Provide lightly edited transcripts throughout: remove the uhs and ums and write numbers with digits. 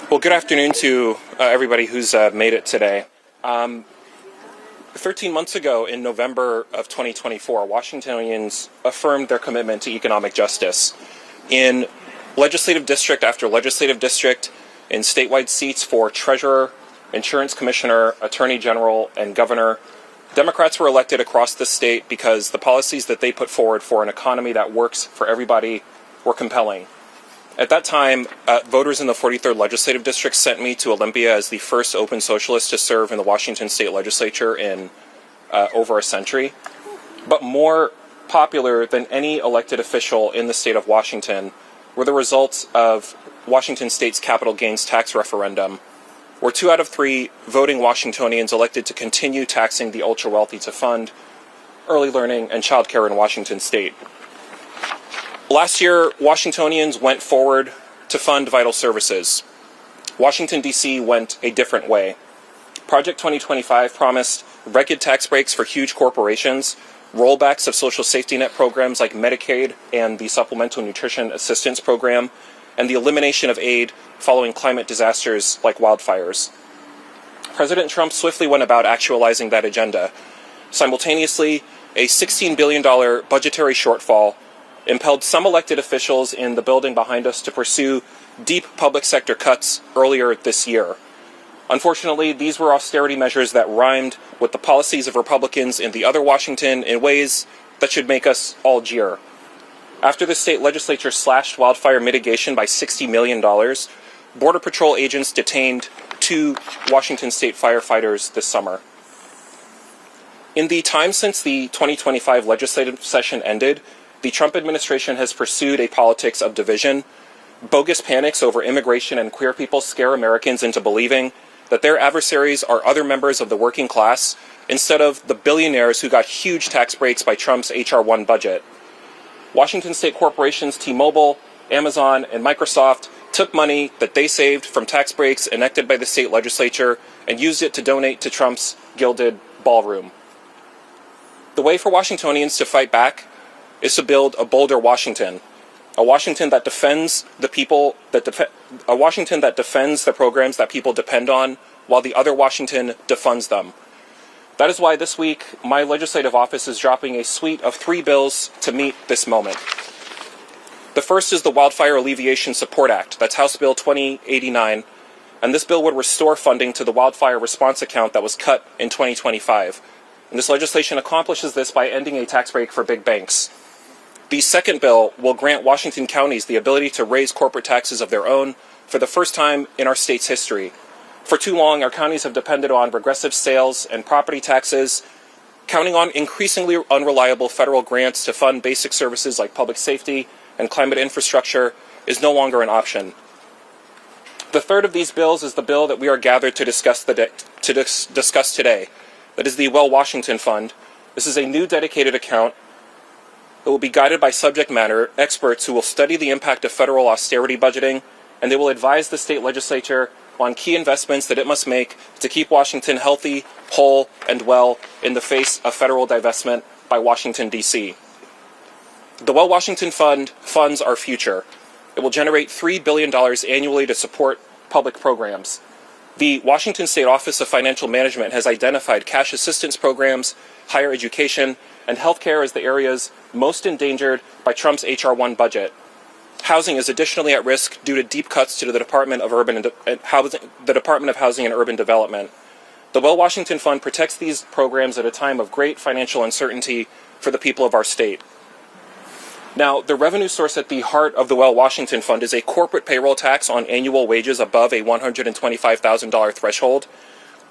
Well, good afternoon to everybody who's made it today. 13 months ago, in November of 2024, Washingtonians affirmed their commitment to economic justice. In legislative district after legislative district, in statewide seats for treasurer, insurance commissioner, attorney general, and governor, Democrats were elected across the state because the policies that they put forward for an economy that works for everybody were compelling. At that time, voters in the 43rd Legislative District sent me to Olympia as the first open socialist to serve in the Washington State Legislature in over a century. But more popular than any elected official in the state of Washington were the results of Washington State's capital gains tax referendum, where 2 out of 3 voting Washingtonians elected to continue taxing the ultra-wealthy to fund early learning and childcare in Washington State. Last year, Washingtonians went forward to fund vital services. Washington, D.C. went a different way. Project 2025 promised record tax breaks for huge corporations, rollbacks of social safety net programs like Medicaid and the Supplemental Nutrition Assistance Program, and the elimination of aid following climate disasters like wildfires. President Trump swiftly went about actualizing that agenda. Simultaneously, a $16 billion budgetary shortfall impelled some elected officials in the building behind us to pursue deep public sector cuts earlier this year. Unfortunately, these were austerity measures that rhymed with the policies of Republicans in the other Washington in ways that should make us all jeer. After the state legislature slashed wildfire mitigation by $60 million, Border Patrol agents detained 2 Washington State firefighters this summer. In the time since the 2025 legislative session ended, the Trump administration has pursued a politics of division. Bogus panics over immigration and queer people scare Americans into believing that their adversaries are other members of the working class instead of the billionaires who got huge tax breaks by Trump's H.R. 1 budget. Washington state corporations T-Mobile, Amazon, and Microsoft took money that they saved from tax breaks enacted by the state legislature and used it to donate to Trump's gilded ballroom. The way for Washingtonians to fight back is to build a bolder Washington, a Washington that defends the people a Washington that defends the programs that people depend on, while the other Washington defunds them. That is why this week my legislative office is dropping a suite of 3 bills to meet this moment. The first is the Wildfire Alleviation Support Act. That's House Bill 2089, and this bill would restore funding to the wildfire response account that was cut in 2025. And this legislation accomplishes this by ending a tax break for big banks. The second bill will grant Washington counties the ability to raise corporate taxes of their own for the first time in our state's history. For too long, our counties have depended on regressive sales and property taxes, counting on increasingly unreliable federal grants to fund basic services like public safety and climate infrastructure is no longer an option. The third of these bills is the bill that we are gathered to discuss today. That is the Well Washington Fund. This is a new dedicated account that will be guided by subject matter experts who will study the impact of federal austerity budgeting, and they will advise the state legislature on key investments that it must make to keep Washington healthy, whole, and well in the face of federal divestment by Washington, D.C. The Well Washington Fund funds our future. It will generate $3 billion annually to support public programs. The Washington State Office of Financial Management has identified cash assistance programs, higher education, and healthcare as the areas most endangered by Trump's H.R. 1 budget. Housing is additionally at risk due to deep cuts to the Department of Housing and Urban Development. The Well Washington Fund protects these programs at a time of great financial uncertainty for the people of our state. Now, the revenue source at the heart of the Well Washington Fund is a corporate payroll tax on annual wages above a $125,000 threshold.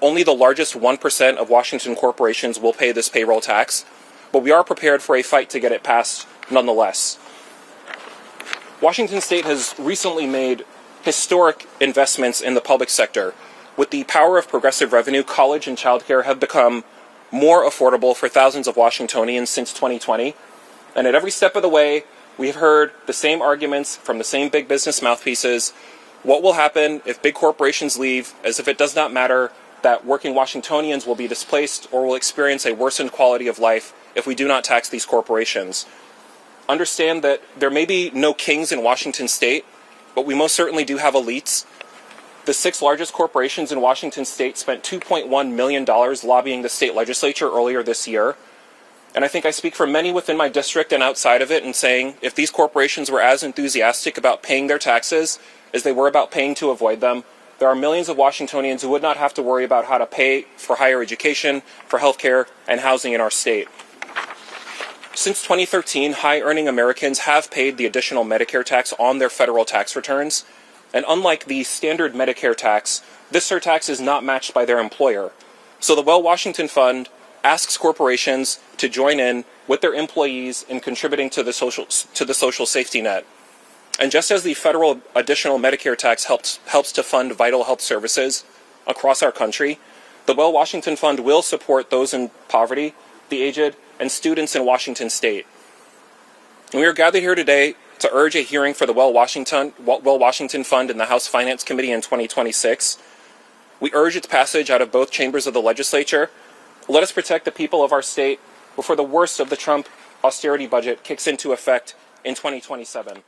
Only the largest 1% of Washington corporations will pay this payroll tax, but we are prepared for a fight to get it passed nonetheless. Washington State has recently made historic investments in the public sector. With the power of progressive revenue, college and childcare have become more affordable for thousands of Washingtonians since 2020. And at every step of the way, we have heard the same arguments from the same big business mouthpieces. What will happen if big corporations leave, as if it does not matter that working Washingtonians will be displaced or will experience a worsened quality of life if we do not tax these corporations. Understand that there may be no kings in Washington state, but we most certainly do have elites. The 6 largest corporations in Washington state spent $2.1 million lobbying the state legislature earlier this year. And I think I speak for many within my district and outside of it in saying if these corporations were as enthusiastic about paying their taxes as they were about paying to avoid them, there are millions of Washingtonians who would not have to worry about how to pay for higher education, for health care, and housing in our state. Since 2013, high-earning Americans have paid the additional Medicare tax on their federal tax returns. And unlike the standard Medicare tax, this surtax is not matched by their employer. So the Well Washington Fund asks corporations to join in with their employees in contributing to the social safety net. And just as the federal additional Medicare tax helps to fund vital health services across our country, the Well Washington Fund will support those in poverty, the aged, and students in Washington state. And we are gathered here today to urge a hearing for the Well Washington Fund in the House Finance Committee in 2026. We urge its passage out of both chambers of the legislature. Let us protect the people of our state before the worst of the Trump austerity budget kicks into effect in 2027.